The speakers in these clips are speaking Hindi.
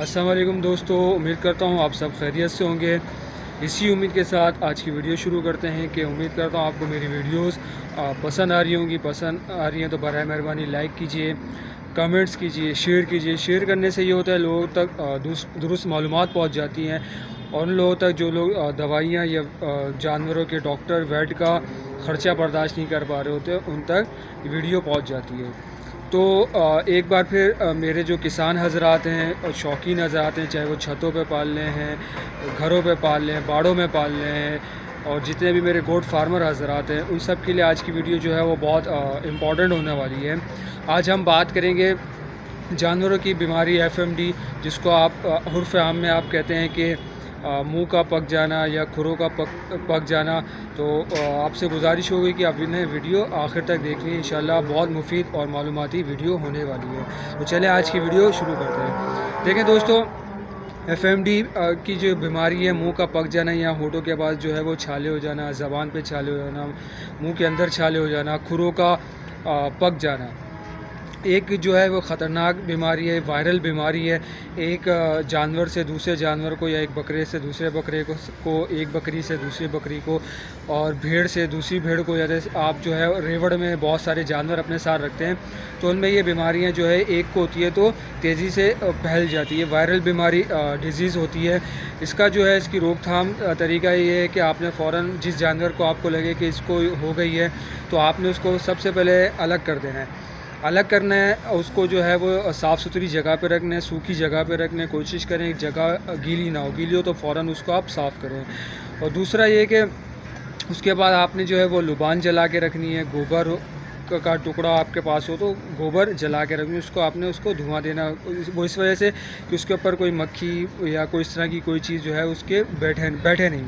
अस्सलाम वालेकुम दोस्तों, उम्मीद करता हूँ आप सब खैरियत से होंगे। इसी उम्मीद के साथ आज की वीडियो शुरू करते हैं कि उम्मीद करता हूँ आपको मेरी वीडियोस पसंद आ रही होंगी। पसंद आ रही हैं तो बराए मेहरबानी लाइक कीजिए, कमेंट्स कीजिए, शेयर कीजिए। शेयर करने से ये होता है लोगों तक दुरुस्त मालूमात पहुँच जाती हैं और उन लोगों तक जो लोग दवाइयाँ या जानवरों के डॉक्टर वेट का ख़र्चा बर्दाश्त नहीं कर पा रहे होते, उन तक वीडियो पहुँच जाती है। तो एक बार फिर मेरे जो किसान हज़रात हैं और शौकीन हज़रात हैं, चाहे वो छतों पे पाल रहे हैं, घरों पे पाल रहे हैं, बाड़ों में पाल रहे हैं, और जितने भी मेरे गोट फार्मर हज़रात हैं, उन सब के लिए आज की वीडियो जो है वो बहुत इम्पॉर्टेंट होने वाली है। आज हम बात करेंगे जानवरों की बीमारी एफएमडी, जिसको आप उर्फ़ आम में आप कहते हैं कि मुंह का पक जाना या खुरों का पक जाना। तो आपसे गुजारिश होगी कि आप इन्हें वीडियो आखिर तक देख लीजिए। इंशाल्लाह बहुत मुफीद और मालूमाती वीडियो होने वाली है। तो चलें आज की वीडियो शुरू करते हैं। देखें दोस्तों, एफएमडी की जो बीमारी है, मुंह का पक जाना या होठों के पास जो है वो छाले हो जाना, ज़बान पे छाले हो जाना, मुंह के अंदर छाले हो जाना, खुरों का पक जाना, एक जो है वो ख़तरनाक बीमारी है, वायरल बीमारी है। एक जानवर से दूसरे जानवर को, या एक बकरे से दूसरे बकरे को एक बकरी से दूसरी बकरी को, और भेड़ से दूसरी भेड़ को, जैसे आप जो है रेवड़ में बहुत सारे जानवर अपने साथ रखते हैं, तो उनमें ये बीमारियां जो है एक को होती है तो तेज़ी से फैल जाती है। वायरल बीमारी डिजीज़ होती है। इसका जो है इसकी रोकथाम तरीका ये है कि आपने फ़ौरन जिस जानवर को आपको लगे कि इसको हो गई है, तो आपने उसको सबसे पहले अलग कर देना है। अलग करना है, उसको जो है वो साफ़ सुथरी जगह पे रखना है, सूखी जगह पे रखना है। कोशिश करें जगह गीली ना हो, गीली हो तो फ़ौरन उसको आप साफ़ करें। और दूसरा ये कि उसके बाद आपने जो है वो लुबान जला के रखनी है। गोबर का टुकड़ा आपके पास हो तो गोबर जला के रखनी है, उसको आपने उसको धुआं देना। वो इस वजह से कि उसके ऊपर कोई मक्खी या कोई इस तरह की कोई चीज़ जो है उसके बैठे नहीं।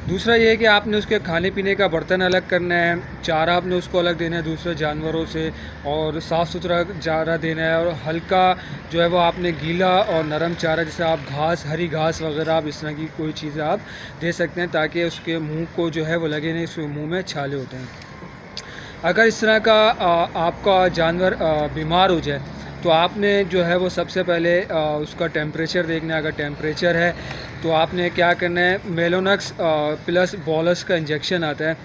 दूसरा ये है कि आपने उसके खाने पीने का बर्तन अलग करना है, चारा आपने उसको अलग देना है दूसरे जानवरों से, और साफ़ सुथरा चारा देना है। और हल्का जो है वो आपने गीला और नरम चारा, जैसे आप घास, हरी घास वगैरह, आप इस तरह की कोई चीज़ें आप दे सकते हैं, ताकि उसके मुंह को जो है वो लगे नहीं, उसके मुंह में छाले होते हैं। अगर इस तरह का आपका जानवर बीमार हो जाए, तो आपने जो है वो सबसे पहले उसका टेम्परेचर देखना है। अगर टेम्परेचर है तो आपने क्या करना है, मेलोनक्स प्लस बॉलस का इंजेक्शन आता है,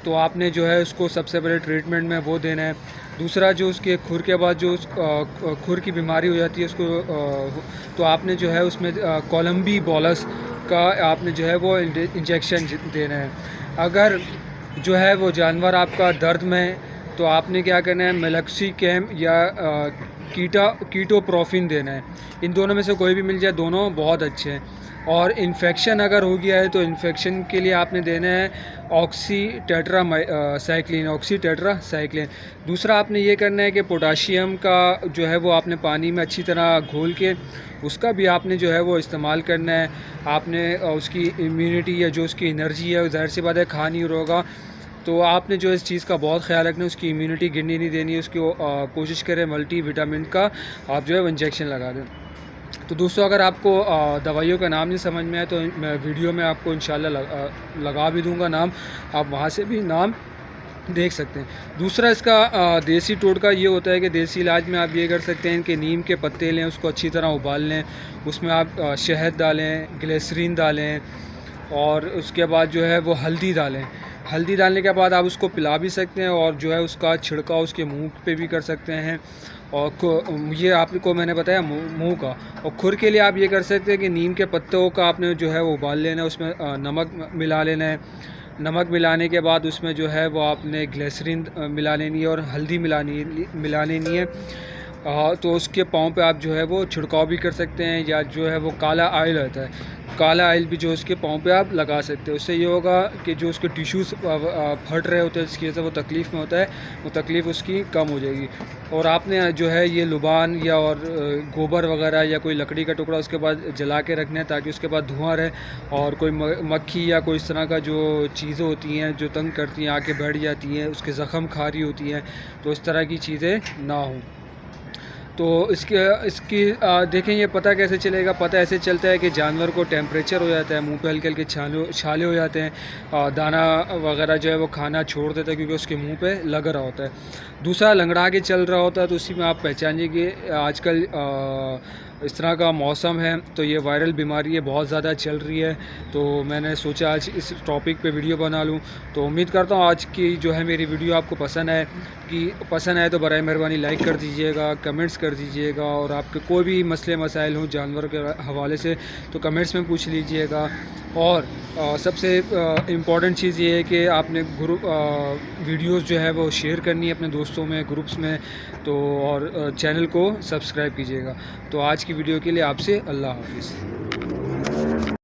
तो आपने जो है उसको सबसे पहले ट्रीटमेंट में वो देना है। दूसरा, जो उसके खुर के बाद जो खुर की बीमारी हो जाती है उसको, तो आपने जो है उसमें कोलम्बी बॉलस का आपने जो है वो इंजेक्शन देना है। अगर जो है वो जानवर आपका दर्द में है, तो आपने क्या करना है, मेलॉक्सिकैम या कीटोप्रोफिन देना है। इन दोनों में से कोई भी मिल जाए, दोनों बहुत अच्छे हैं। और इन्फेक्शन अगर हो गया है तो इन्फेक्शन के लिए आपने देना है ऑक्सी टेट्रासाइक्लिन। दूसरा आपने ये करना है कि पोटाशियम का जो है वो आपने पानी में अच्छी तरह घोल के उसका भी आपने जो है वो इस्तेमाल करना है। आपने उसकी इम्यूनिटी या जो उसकी एनर्जी है, ज़ाहिर सी बात है खा नहीं होगा, तो आपने जो इस चीज़ का बहुत ख्याल रखना है, उसकी इम्यूनिटी गिरनी नहीं देनी है। उसकी कोशिश करें मल्टी विटामिन का आप जो है वो इंजेक्शन लगा दें। तो दोस्तों, अगर आपको दवाइयों का नाम नहीं समझ में आए तो मैं वीडियो में आपको इंशाल्लाह लगा भी दूंगा नाम, आप वहाँ से भी नाम देख सकते हैं। दूसरा, इसका देसी टोटका ये होता है कि देसी इलाज में आप ये कर सकते हैं कि नीम के पत्ते लें, उसको अच्छी तरह उबाल लें, उसमें आप शहद डालें, ग्लिसरीन डालें, और उसके बाद जो है वो हल्दी डालें। हल्दी डालने के बाद आप उसको पिला भी सकते हैं, और जो है उसका छिड़काव उसके मुंह पे भी कर सकते हैं। और ये आपको मैंने बताया मुंह का। और खुर के लिए आप ये कर सकते हैं कि नीम के पत्तों का आपने जो है वो उबाल लेना है, उसमें नमक मिला लेना है। नमक मिलाने के बाद उसमें जो है वो आपने ग्लिसरीन मिला लेनी है और हल्दी मिला लेनी है। तो उसके पाँव पे आप जो है वो छिड़काव भी कर सकते हैं, या जो है वो काला ऑयल रहता है, काला ऑयल भी जो उसके पाँव पे आप लगा सकते हो। उससे ये होगा कि जो उसके टिश्यूज़ फट रहे होते हैं, जिसकी वजह से वो तकलीफ़ में होता है, वो तकलीफ़ उसकी कम हो जाएगी। और आपने जो है ये लुबान या और गोबर वगैरह या कोई लकड़ी का टुकड़ा उसके बाद जला के रखना है, ताकि उसके बाद धुआं रहे, और कोई मक्खी या कोई इस तरह का जो चीज़ें होती हैं जो तंग करती हैं, आके बैठ जाती हैं, उसके ज़ख़म खा रही होती हैं, तो इस तरह की चीज़ें ना हों। तो इसकी देखें, ये पता कैसे चलेगा? पता ऐसे चलता है कि जानवर को टेम्परेचर हो जाता है, मुंह पे हल्के हल्के छाले हो जाते हैं, दाना वगैरह जो है वो खाना छोड़ देता है, क्योंकि उसके मुंह पे लग रहा होता है। दूसरा, लंगड़ा के चल रहा होता है, तो उसी में आप पहचानिए कि आजकल इस तरह का मौसम है, तो ये वायरल बीमारी है बहुत ज़्यादा चल रही है, तो मैंने सोचा आज इस टॉपिक पे वीडियो बना लूँ। तो उम्मीद करता हूँ आज की जो है मेरी वीडियो आपको पसंद आए तो बराए मेहरबानी लाइक कर दीजिएगा, कमेंट्स कर दीजिएगा, और आपके कोई भी मसले मसाइल हों जानवर के हवाले से तो कमेंट्स में पूछ लीजिएगा। और सबसे इम्पॉर्टेंट चीज़ ये है कि आपने ग्रुप वीडियोस जो है वो शेयर करनी है अपने दोस्तों में, ग्रुप्स में, तो और चैनल को सब्सक्राइब कीजिएगा। तो आज की वीडियो के लिए आपसे अल्लाह हाफ़िज़।